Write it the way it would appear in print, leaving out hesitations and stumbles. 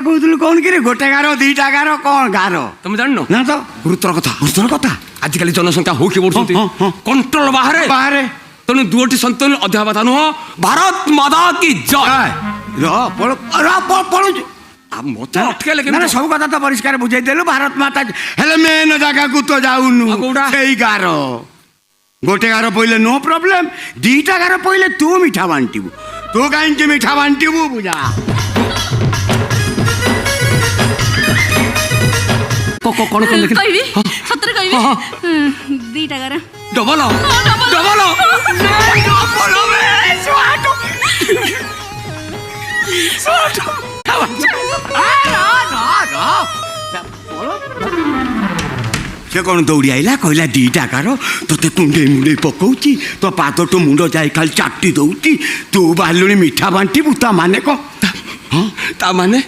कौन कि गोटे गार दीटा गार कौन गार तुम जान ना तो गुरुतर कथा गुरुतर कथा आजिकल जनसंख्या हो कि बढ़ुंट कंट्रोल बाहर बाहर तेणु दुटी संतान अध्याय बाता नुह भारत माता की जय पड़ू मत अटकेले ना सब कथा तो परिष्कार बुझे देलु भारत माता हेले मेन जगह को तो जाऊनु सेई गार गोटे गार पहिले नो प्रॉब्लम दीटा गार पहिले तू मिठा बांटिबु तू कहीं मिठा बांटिबु बुझा कौन कौन कहबी सତରେ कहबी दीटा गार डबल डबल से कौन दौड़ी आईला कहला दीटा गार तोते कुंडे मुंडे पकाउची तो पाद तो मुंड जाए खाली चाटी दौची तू बालुनी मिठा बांटिबु ता माने को ता माने